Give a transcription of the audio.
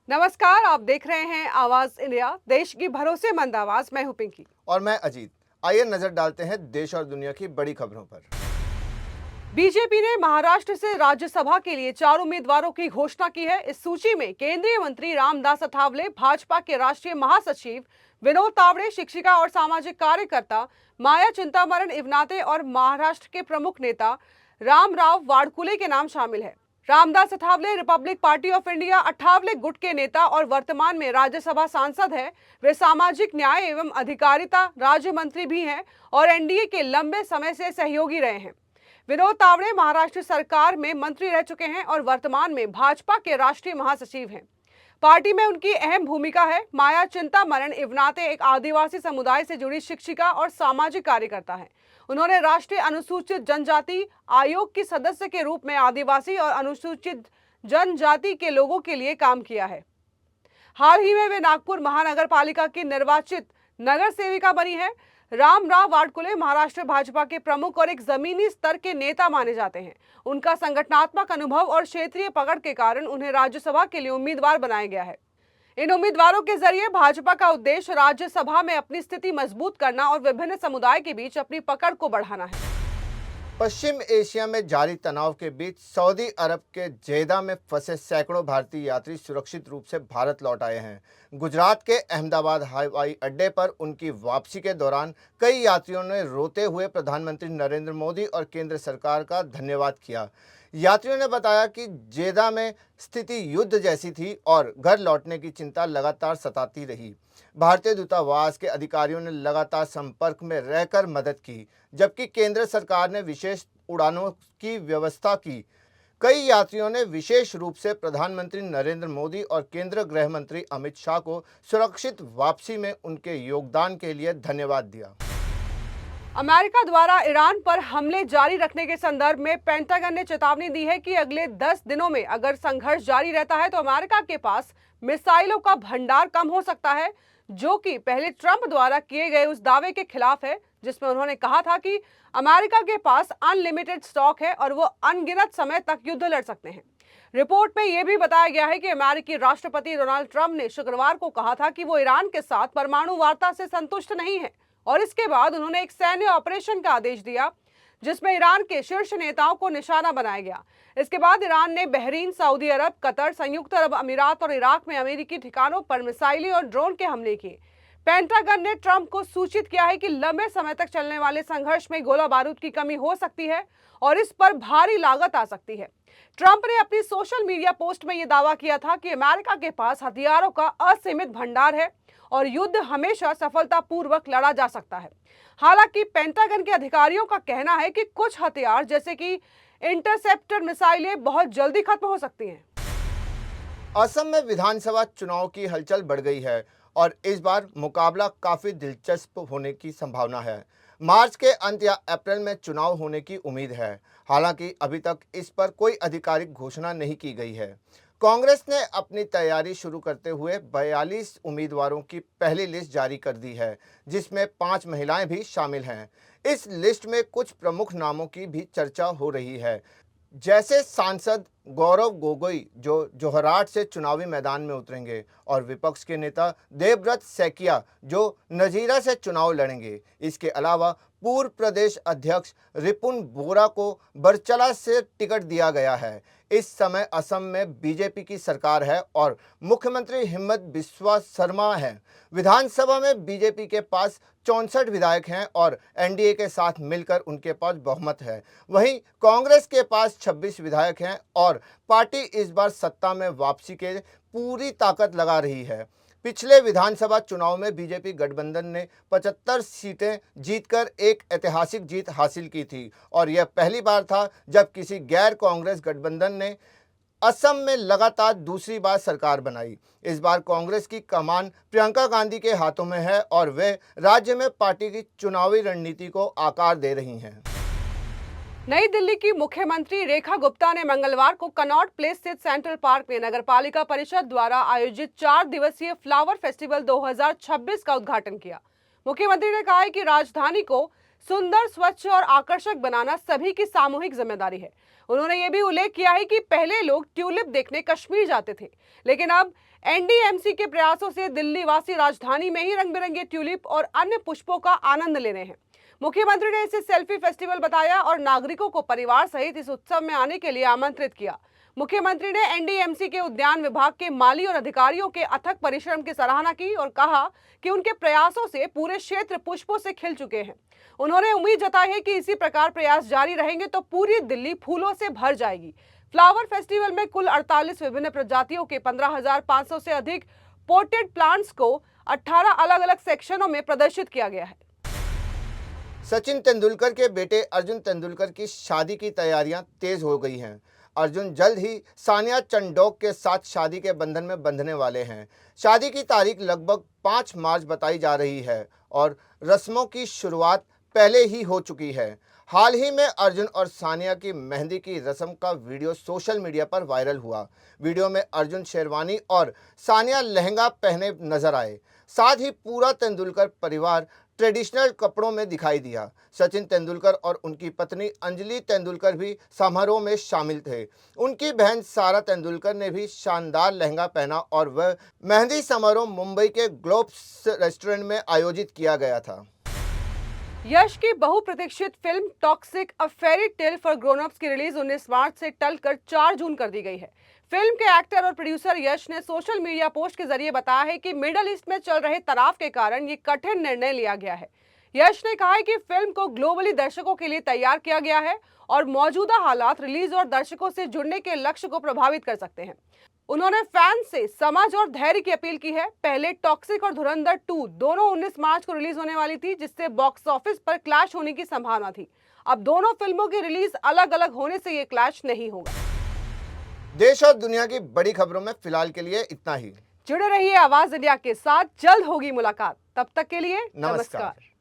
नमस्कार, आप देख रहे हैं आवाज इंडिया, देश की भरोसेमंद आवाज। मैं हूं पिंकी। और मैं अजीत। आइए नजर डालते हैं देश और दुनिया की बड़ी खबरों पर। बीजेपी ने महाराष्ट्र से राज्यसभा के लिए 4 उम्मीदवारों की घोषणा की है। इस सूची में केंद्रीय मंत्री रामदास अठावले, भाजपा के राष्ट्रीय महासचिव विनोद तावड़े, शिक्षिका और सामाजिक कार्यकर्ता माया चिंतामरण इवनाते और महाराष्ट्र के प्रमुख नेता रामराव वाडकुले के नाम शामिल है। Ramdas Athawale Republic party of India Athawale गुट के नेता और वर्तमान में राज्यसभा सांसद है। वे सामाजिक न्याय एवं अधिकारिता राज्य मंत्री भी हैं और एनडीए के लंबे समय से सहयोगी रहे हैं। विनोद तावड़े महाराष्ट्र सरकार में मंत्री रह चुके हैं और वर्तमान में भाजपा के राष्ट्रीय महासचिव हैं। पार्टी में उनकी अहम भूमिका है। माया चिंतामरण इवनाते एक आदिवासी समुदाय से जुड़ी शिक्षिका और सामाजिक कार्यकर्ता हैं। उन्होंने राष्ट्रीय अनुसूचित जनजाति आयोग की सदस्य के रूप में आदिवासी और अनुसूचित जनजाति के लोगों के लिए काम किया है। हाल ही में वे नागपुर महानगर पालिका की निर्वाचित नगर सेविका बनी है। रामराव वाडकुले महाराष्ट्र भाजपा के प्रमुख और एक जमीनी स्तर के नेता माने जाते हैं। उनका संगठनात्मक अनुभव और क्षेत्रीय पकड़ के कारण उन्हें राज्यसभा के लिए उम्मीदवार बनाया गया है। इन उम्मीदवारों के जरिए भाजपा का उद्देश्य राज्यसभा में अपनी स्थिति मजबूत करना और विभिन्न समुदाय के बीच अपनी पकड़ को बढ़ाना है। पश्चिम एशिया में जारी तनाव के बीच सऊदी अरब के जेदा में फंसे सैकड़ों भारतीय यात्री सुरक्षित रूप से भारत लौट आए हैं। गुजरात के अहमदाबाद हवाई अड्डे पर उनकी वापसी के दौरान कई यात्रियों ने रोते हुए प्रधानमंत्री नरेंद्र मोदी और केंद्र सरकार का धन्यवाद किया। यात्रियों ने बताया कि जेदा में स्थिति युद्ध जैसी थी और घर लौटने की चिंता लगातार सताती रही। भारतीय दूतावास के अधिकारियों ने लगातार संपर्क में रहकर मदद की, जबकि केंद्र सरकार ने विशेष उड़ानों की व्यवस्था की। कई यात्रियों ने विशेष रूप से प्रधानमंत्री नरेंद्र मोदी और केंद्रीय गृह मंत्री अमित शाह को सुरक्षित वापसी में उनके योगदान के लिए धन्यवाद दिया। अमेरिका द्वारा ईरान पर हमले जारी रखने के संदर्भ में पेंटागन ने चेतावनी दी है कि अगले 10 दिनों में अगर संघर्ष जारी रहता है तो अमेरिका के पास मिसाइलों का भंडार कम हो सकता है, जो कि पहले ट्रंप द्वारा किए गए उस दावे के खिलाफ है जिसमें उन्होंने कहा था कि अमेरिका के पास अनलिमिटेड स्टॉक है और वो अनगिनत समय तक युद्ध लड़ सकते हैं। रिपोर्ट में यह भी बताया गया है कि अमेरिकी राष्ट्रपति डोनाल्ड ट्रंप ने शुक्रवार को कहा था कि वो ईरान के साथ परमाणु वार्ता से संतुष्ट नहीं है और इसके बाद उन्होंने एक सैन्य ऑपरेशन का आदेश दिया जिसमें ईरान के शीर्ष नेताओं को निशाना बनाया गया। इसके बाद ईरान ने बहरीन, सऊदी अरब, कतर, संयुक्त अरब अमीरात और इराक में अमेरिकी ठिकानों पर मिसाइलें और ड्रोन के हमले किए। पेंटागन ने ट्रंप को सूचित किया है कि लंबे समय तक चलने वाले संघर्ष में गोला बारूद की कमी हो सकती है और इस पर भारी लागत आ सकती है। ट्रंप ने अपनी सोशल मीडिया पोस्ट में यह दावा किया था कि अमेरिका के पास हथियारों का असीमित भंडार है और युद्ध हमेशा सफलतापूर्वक लड़ा जा सकता है। हालांकि पेंटागन के अधिकारियों का कहना है कि कुछ हथियार जैसे कि इंटरसेप्टर मिसाइलें बहुत जल्दी खत्म हो सकती हैं। असम में विधानसभा चुनाव की हलचल बढ़ गई है और इस बार मुकाबला काफी दिलचस्प होने की संभावना है। मार्च के अंत या अप्रैल में चुनाव होने की उम्मीद है। हालांकि अभी तक इस पर कोई आधिकारिक घोषणा नहीं की गई है। कांग्रेस ने अपनी तैयारी शुरू करते हुए 42 उम्मीदवारों की पहली लिस्ट जारी कर दी है, जिसमें 5 महिलाएं भी शामिल हैं। इस लिस्ट में कुछ प्रमुख नामों की भी चर्चा हो रही है, जैसे सांसद गौरव गोगोई जो जोरहाट से चुनावी मैदान में उतरेंगे और विपक्ष के नेता देवव्रत सैकिया जो नजीरा से चुनाव लड़ेंगे। इसके अलावा पूर्व प्रदेश अध्यक्ष रिपुन बोरा को बरचला से टिकट दिया गया है। इस समय असम में बीजेपी की सरकार है और मुख्यमंत्री हिमंत बिस्वा शर्मा हैं। विधानसभा में बीजेपी के पास 64 विधायक हैं और एनडीए के साथ मिलकर उनके पास बहुमत है। वहीं कांग्रेस के पास 26 विधायक हैं और पार्टी इस बार सत्ता में वापसी के पूरी ताकत लगा रही है। पिछले विधानसभा चुनाव में बीजेपी गठबंधन ने 75 सीटें जीतकर एक ऐतिहासिक जीत हासिल की थी और यह पहली बार था जब किसी गैर कांग्रेस गठबंधन ने असम में लगातार दूसरी बार सरकार बनाई। इस बार कांग्रेस की कमान प्रियंका गांधी के हाथों में है और वे राज्य में पार्टी की चुनावी रणनीति को आकार दे रही हैं। नई दिल्ली की मुख्यमंत्री रेखा गुप्ता ने मंगलवार को कनॉट प्लेस स्थित सेंट्रल पार्क में नगरपालिका परिषद द्वारा आयोजित 4 दिवसीय फ्लावर फेस्टिवल 2026 का उद्घाटन किया। मुख्यमंत्री ने कहा है कि राजधानी को सुंदर, स्वच्छ और आकर्षक बनाना सभी की सामूहिक जिम्मेदारी है। उन्होंने ये भी उल्लेख किया है कि पहले लोग ट्यूलिप देखने कश्मीर जाते थे, लेकिन अब एनडीएमसी के प्रयासों से दिल्ली वासी राजधानी में ही रंग बिरंगे ट्यूलिप और अन्य पुष्पों का आनंद ले रहे हैं। मुख्यमंत्री ने इसे सेल्फी फेस्टिवल बताया और नागरिकों को परिवार सहित इस उत्सव में आने के लिए आमंत्रित किया। मुख्यमंत्री ने एनडीएमसी के उद्यान विभाग के माली और अधिकारियों के अथक परिश्रम की सराहना की और कहा कि उनके प्रयासों से पूरे क्षेत्र पुष्पों से खिल चुके हैं। उन्होंने उम्मीद जताई है कि इसी प्रकार प्रयास जारी रहेंगे तो पूरी दिल्ली फूलों से भर जाएगी। फ्लावर फेस्टिवल में कुल 48 विभिन्न प्रजातियों के 15,500 से अधिक पोटेड प्लांट्स को 18 अलग अलग सेक्शनों में प्रदर्शित किया गया है। सचिन तेंदुलकर के बेटे अर्जुन तेंदुलकर की शादी की तैयारियां तेज हो गई हैं। अर्जुन जल्द ही सानिया चंडोक के साथ शादी के बंधन में बंधने वाले हैं। शादी की तारीख लगभग 5 मार्च बताई जा रही है और रस्मों की शुरुआत पहले ही हो चुकी है। हाल ही में अर्जुन और सानिया की मेहंदी की रस्म का वीडियो सोशल मीडिया पर वायरल हुआ। वीडियो में अर्जुन शेरवानी और सानिया लहंगा पहने नजर आए। साथ ही पूरा तेंदुलकर परिवार ट्रेडिशनल कपड़ों में दिखाई दिया। सचिन तेंदुलकर और उनकी पत्नी अंजलि तेंदुलकर भी समारोह में शामिल थे। उनकी बहन सारा तेंदुलकर ने भी शानदार लहंगा पहना और वह मेहंदी समारोह मुंबई के ग्लोब्स रेस्टोरेंट में आयोजित किया गया था। यश की बहुप्रतीक्षित film toxic a fairy tale for grown-ups की रिलीज 19 मार्च से टलकर 4 जून कर दी गई है। फिल्म के एक्टर और प्रोड्यूसर यश ने सोशल मीडिया पोस्ट के जरिए बताया है कि मिडल ईस्ट में चल रहे तनाव के कारण ये कठिन निर्णय लिया गया है। यश ने कहा है कि फिल्म को ग्लोबली दर्शकों के लिए तैयार किया गया है और मौजूदा हालात रिलीज और दर्शकों से जुड़ने के लक्ष्य को प्रभावित कर सकते हैं। उन्होंने फैंस से समझ और धैर्य की अपील की है। पहले टॉक्सिक और धुरंधर 2 दोनों 19 मार्च को रिलीज होने वाली थी, जिससे बॉक्स ऑफिस पर क्लैश होने की संभावना थी। अब दोनों फिल्मों की रिलीज अलग अलग होने से ये क्लैश नहीं होगा। देश और दुनिया की बड़ी खबरों में फिलहाल के लिए इतना ही। जुड़े रहिए आवाज इंडिया के साथ, जल्द होगी मुलाकात। तब तक के लिए नमस्कार।